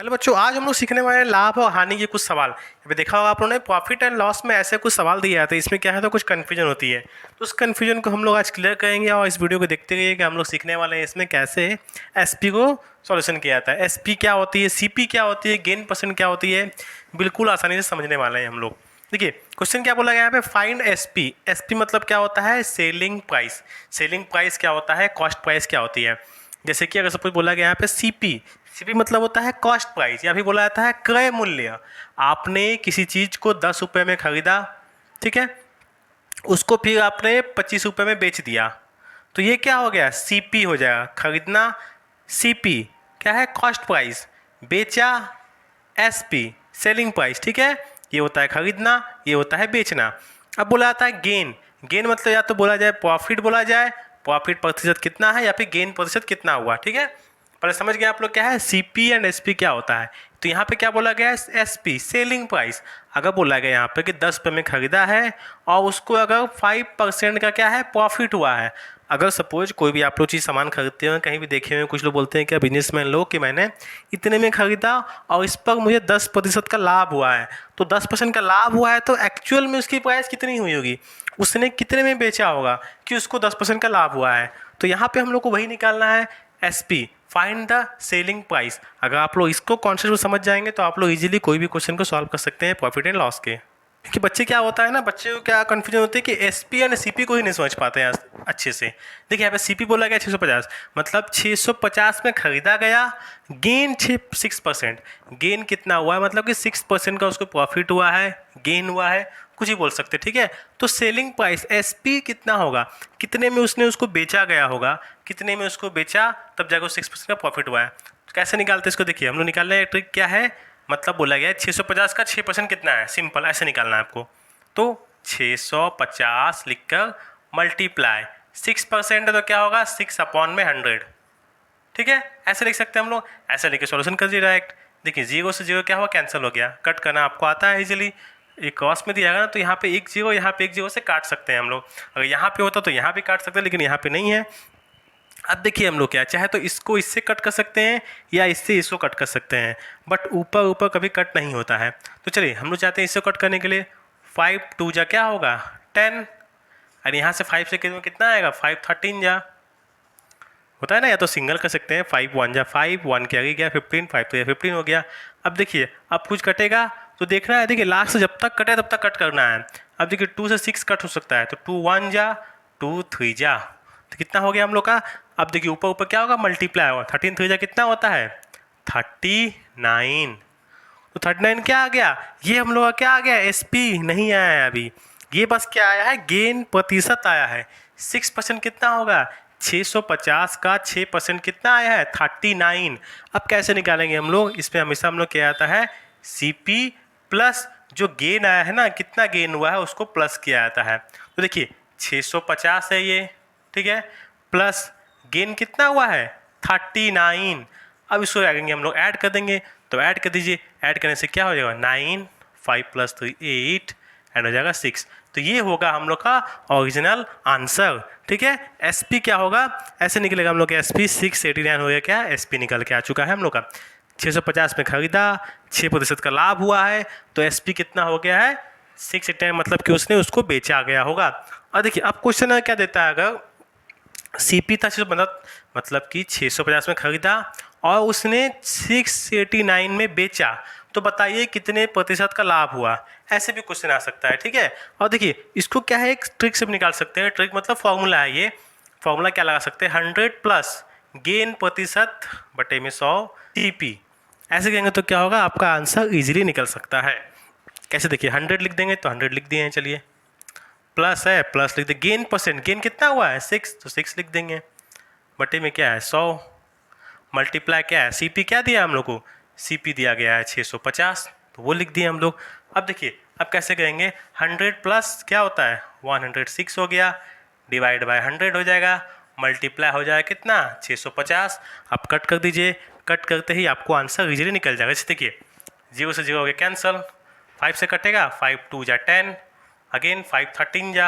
Hello बच्चों, आज हम लोग सीखने वाले हैं लाभ और हानि के कुछ सवाल। अभी देखा होगा आप लोगों ने प्रॉफिट एंड लॉस में ऐसे कुछ सवाल दिए जाते हैं। इसमें क्या है तो कुछ कन्फ्यूजन होती है, तो उस कन्फ्यूजन को हम लोग आज क्लियर करेंगे। और इस वीडियो को देखते रहिए कि हम लोग सीखने वाले हैं इसमें कैसे एसपी को सॉल्यूशन किया जाता है। एसपी क्या होती है, सीपी क्या होती है, गेन परसेंट क्या होती है, बिल्कुल आसानी से समझने वाले हैं हम लोग। देखिए क्वेश्चन क्या बोला गया यहाँ पे, फाइंड एसपी। एसपी मतलब क्या होता है, सेलिंग प्राइस। सेलिंग प्राइस क्या होता है, कॉस्ट प्राइस क्या होती है। जैसे कि अगर सपोज बोला गया यहाँ पे सीपी, सीपी मतलब होता है कॉस्ट प्राइस, या फिर बोला जाता है क्रय मूल्य। आपने किसी चीज़ को 10 रुपये में खरीदा, ठीक है, उसको फिर आपने 25 रुपये में बेच दिया, तो ये क्या हो गया, सीपी हो जाएगा। खरीदना सीपी क्या है, कॉस्ट प्राइस, बेचा एसपी, सेलिंग प्राइस, ठीक है। ये होता है खरीदना, ये होता है बेचना। अब बोला जाता है गेन। गेन मतलब या तो बोला जाए प्रॉफिट, बोला जाए प्रॉफिट प्रतिशत कितना है, या फिर गेन प्रतिशत कितना हुआ, ठीक है। पहले समझ गए आप लोग क्या है सीपी एंड एसपी क्या होता है। तो यहाँ पे क्या बोला गया है, एसपी सेलिंग प्राइस। अगर बोला गया यहाँ पे कि 10 रुपये में खरीदा है और उसको अगर 5% का क्या है प्रॉफिट हुआ है। अगर सपोज कोई भी आप लोग चीज़ सामान खरीदते हो, कहीं भी देखे हुए कुछ लोग बोलते हैं क्या बिजनेसमैन लोग कि मैंने इतने में खरीदा और इस पर मुझे 10% का लाभ हुआ है, तो 10% का लाभ हुआ है तो एक्चुअल में उसकी प्राइस कितनी हुई होगी, उसने कितने में बेचा होगा कि उसको 10% का लाभ हुआ है। तो यहाँ पे हम लोग को वही निकालना है, SP, find the selling price. अगर आप लोग इसको कॉन्सेप्ट को समझ जाएंगे तो आप लोग इजीली कोई भी क्वेश्चन को सॉल्व कर सकते हैं प्रॉफिट एंड लॉस के। कि बच्चे क्या होता है ना, बच्चे को क्या कन्फ्यूजन होती है कि एसपी एंड सीपी को ही नहीं समझ पाते हैं अच्छे से। देखिए यहाँ पे सीपी बोला गया 650, मतलब 650 में खरीदा गया, गेन 6%। गेन कितना हुआ है, मतलब कि 6% का उसको प्रॉफिट हुआ है, गेन हुआ है, कुछ ही बोल सकते, ठीक है। तो सेलिंग प्राइस एसपी कितना होगा, कितने में उसने उसको बेचा गया होगा, कितने में उसको बेचा तब जाकर 6% का प्रॉफिट हुआ है। तो कैसे निकालते हैं इसको, देखिए हम लोग निकाल रहे हैं ट्रिक क्या है, मतलब बोला गया है 650 का 6% कितना है, सिंपल ऐसे निकालना है आपको। तो 650 लिखकर मल्टीप्लाई 6% है तो क्या होगा 6/100, ठीक है। ऐसे लिख सकते हैं हम लोग, ऐसे लिख के सॉल्यूशन कर दिए डायरेक्ट। देखिए 0 से 0 क्या हुआ, कैंसिल हो गया। कट करना आपको आता है इजीली, एक क्रॉस में दिया गया ना तो यहाँ पे 1 0, यहाँ पे 1 0 से काट सकते हैं हम लोग। अगर यहाँ पे होता तो यहाँ भी काट सकते हैं, लेकिन यहाँ पे नहीं है। अब देखिए हम लोग क्या चाहे तो इसको इससे कट कर सकते हैं या इससे इसको कट कर सकते हैं, बट ऊपर ऊपर कभी कट नहीं होता है। तो चलिए हम लोग चाहते हैं इससे कट करने के लिए, 5 2 जा क्या होगा 10, और यहाँ से 5 से कितना आएगा 5 13 जा होता है ना, या तो सिंगल कर सकते हैं, 5 1 जा 5, 1 के आगे गया 15, 5 तो 15 हो गया। अब देखिए अब कुछ कटेगा तो देखना है, देखिए लास्ट से जब तक कटे तब तक कट करना है। अब देखिए 2 से 6 कट हो सकता है, तो 2 1 जा 2 3 जा, तो कितना हो गया हम लोग का। अब देखिए ऊपर ऊपर क्या होगा, मल्टीप्लाई होगा, 13 3 जा कितना होता है 39। तो 39 क्या आ गया, ये हम लोग का क्या आ गया, एसपी नहीं आया है अभी, ये बस क्या आया है, गेन प्रतिशत आया है। 6% कितना होगा, 650 का 6% कितना आया है 39। अब कैसे निकालेंगे हम लोग, इसमें हमेशा हम लोग क्या आता है, सीपी प्लस जो गेन आया है ना, कितना गेन हुआ है उसको प्लस किया जाता है। तो देखिए 650 है ये, ठीक है, प्लस गेन कितना हुआ है 39। अब इसको आएंगे हम लोग ऐड कर देंगे, तो ऐड कर दीजिए, ऐड करने से क्या हो जाएगा 9, 5 + 3 8, एंड हो जाएगा 6। तो ये होगा हम लोग का ओरिजिनल आंसर, ठीक है। एसपी क्या होगा, ऐसे निकलेगा हम लोग का एसपी 689 हो गया, क्या एसपी निकल के आ चुका है हम लोग का। 650 में खरीदा, 6% का लाभ हुआ है, तो एसपी कितना हो गया है 689, मतलब कि उसने उसको बेचा गया होगा। और देखिए अब क्वेश्चन क्या देता है, अगर सीपी था 650, मतलब कि 650 में खरीदा और उसने 689 में बेचा, तो बताइए कितने प्रतिशत का लाभ हुआ। ऐसे भी क्वेश्चन आ सकता है, ठीक है। और देखिए इसको क्या है, एक ट्रिक से भी निकाल सकते हैं। ट्रिक मतलब फॉर्मूला है, ये फॉर्मूला क्या लगा सकते हैं, 100 प्लस गेन प्रतिशत बटे में 100 सीपी। ऐसे कहेंगे तो क्या होगा, आपका आंसर इजीली निकल सकता है। कैसे, देखिए 100 लिख देंगे तो 100 लिख दिए हैं, चलिए प्लस है प्लस लिख दे, गेन परसेंट, गेन कितना हुआ है 6, तो 6 लिख देंगे, बटे में क्या है 100, मल्टीप्लाई क्या है, सीपी क्या दिया हम लोग को, सीपी दिया गया है 650, तो वो लिख दिए हम लोग। अब देखिए अब कैसे करेंगे, 100 प्लस क्या होता है 106 हो गया, डिवाइड बाय 100 हो जाएगा, मल्टीप्लाई हो जाएगा कितना 650। अब कट कर दीजिए, कट करते ही आपको आंसर इजीली निकल जाएगा। जैसे देखिए 0 से 0 हो गया कैंसल, 5 से कटेगा 5 2 जा 10, अगेन 5 13 जा,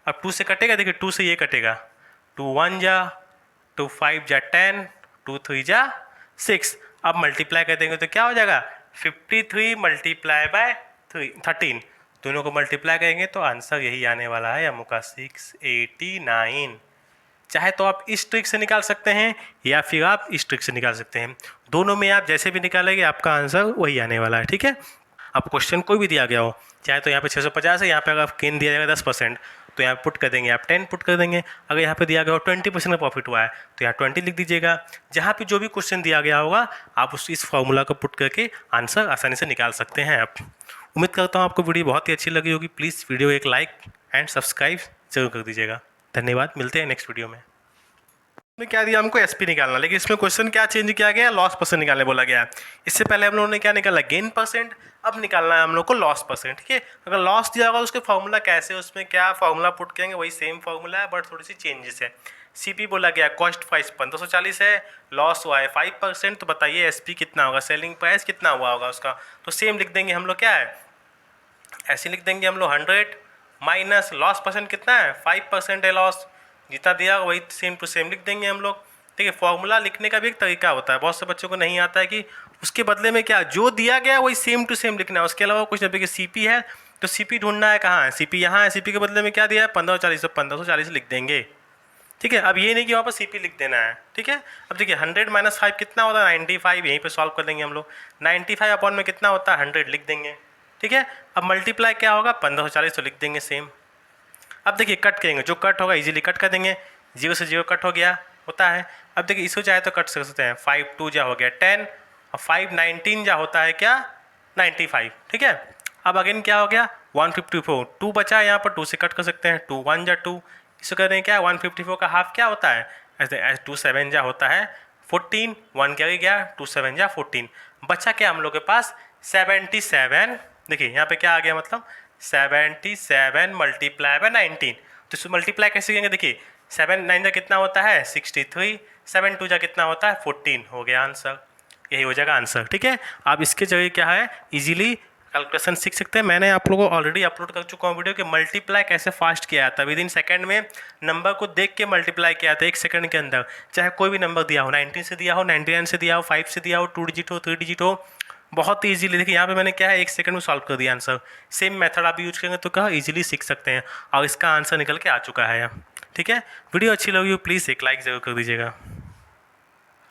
अब 2 से कटेगा, देखिए 2 से ये कटेगा 2 1 जा, 2 5 जा 10, 2 3 जा 6। अब मल्टीप्लाई कर देंगे तो क्या हो जाएगा 53 मल्टीप्लाई बाय 13, दोनों को मल्टीप्लाई करेंगे तो आंसर यही आने वाला है अमू का 689। चाहे तो आप इस ट्रिक से निकाल सकते हैं या फिर आप इस ट्रिक से निकाल सकते हैं, दोनों में आप जैसे भी निकालेंगे आपका आंसर वही आने वाला है। ठीक है, अब क्वेश्चन कोई भी दिया गया हो, चाहे तो यहाँ पे 650 है, यहाँ पे अगर गेन दिया जाएगा 10%, तो यहाँ पुट कर देंगे, आप 10 पुट कर देंगे। अगर यहाँ पे दिया गया हो 20% का प्रॉफिट हुआ है तो यहाँ 20 लिख दीजिएगा। जहाँ पे जो भी क्वेश्चन दिया गया होगा आप इस फॉर्मूला को पुट करके आंसर आसानी से निकाल सकते हैं आप। उम्मीद करता हूँ आपको वीडियो बहुत ही अच्छी लगी होगी। प्लीज़ वीडियो एक लाइक एंड सब्सक्राइब जरूर कर दीजिएगा। धन्यवाद, मिलते हैं नेक्स्ट वीडियो में। इसमें क्या दिया हमको एसपी निकालना, लेकिन इसमें क्वेश्चन क्या चेंज किया गया, लॉस परसेंट निकालने बोला गया है। इससे पहले हम लोगों ने क्या निकाला, गेन परसेंट, अब निकालना है हम लोग को लॉस परसेंट। ठीक है, अगर लॉस दिया होगा तो उसके फॉर्मूला कैसे, उसमें क्या फॉर्मूला पुट करेंगे, वही सेम फॉर्मूला है बट थोड़ी सी चेंजेस है। सीपी बोला गया कॉस्ट प्राइस 1540 है, लॉस हुआ है 5%, तो बताइए एसपी कितना होगा, सेलिंग प्राइस कितना हुआ होगा उसका। तो सेम लिख देंगे हम लोग, क्या है ऐसे लिख देंगे हम लोग 100 माइनस लॉस परसेंट कितना है 5% है लॉस, जितना दिया वही सेम टू सेम लिख देंगे हम लोग। ठीक है, फॉर्मूला लिखने का भी एक तरीका होता है, बहुत से बच्चों को नहीं आता है कि उसके बदले में क्या जो दिया गया वही सेम टू सेम लिखना है, उसके अलावा कुछ नहीं। सीपी है तो सीपी ढूंढना है, कहाँ है सीपी, यहाँ है, सीपी के बदले में क्या दिया है 1540, तो 1540 लिख देंगे। ठीक है, अब ये नहीं कि वहाँ पर सीपी लिख देना है। ठीक है, अब देखिए 100 माइनस 5 कितना होता है 95, यहीं पे सॉल्व कर देंगे हम लोग। 95 अपॉन में कितना होता है 100 लिख देंगे। ठीक है, अब मल्टीप्लाई क्या होगा 1540, तो लिख देंगे सेम। अब देखिए कट करेंगे, जो कट होगा इजीली कट कर देंगे, 0 से 0 कट हो गया होता है। अब देखिए इसको चाहे तो कट कर सकते हैं, 5 2 जा हो गया 10 और 5 19 जा होता है क्या 95। ठीक है, अब अगेन क्या हो गया 154, 2 बचा है यहाँ पर, 2 से कट कर सकते हैं, 2 1 जा 2, इसको कर दें क्या 154 का हाफ क्या होता है ऐसे 2 7 जा होता है 14, 1 क्या गया 2 7 जा 14, बचा क्या हम लोग के पास 77। देखिए यहाँ पे क्या आ गया मतलब 77 मल्टीप्लाई बाय 19, तो इसको मल्टीप्लाई कैसे करेंगे, देखिए 7 9 जा कितना होता है 63, 7 2 जा कितना होता है 14, हो गया आंसर, यही हो जाएगा आंसर। ठीक है, आप इसके जगह क्या है इजीली कैलकुलेशन सीख सकते हैं। मैंने आप लोगों को ऑलरेडी अपलोड कर चुका हूँ वीडियो कि मल्टीप्लाई कैसे फास्ट किया जाता है, विद इन सेकंड में नंबर को देख के मल्टीप्लाई किया जाता है 1 सेकंड के अंदर, चाहे कोई भी नंबर दिया हो, 19 से दिया हो, 99 से दिया हो, 5 से दिया हो, 2 डिजिट हो, 3 डिजिट हो, बहुत ही ईजिली। देखिए यहाँ पे मैंने क्या है 1 सेकंड में सॉल्व कर दिया आंसर। सेम मेथड आप यूज करेंगे तो क्या ईजिली सीख सकते हैं, और इसका आंसर निकल के आ चुका है। ठीक है, वीडियो अच्छी लगी हो प्लीज़ एक लाइक ज़रूर कर दीजिएगा।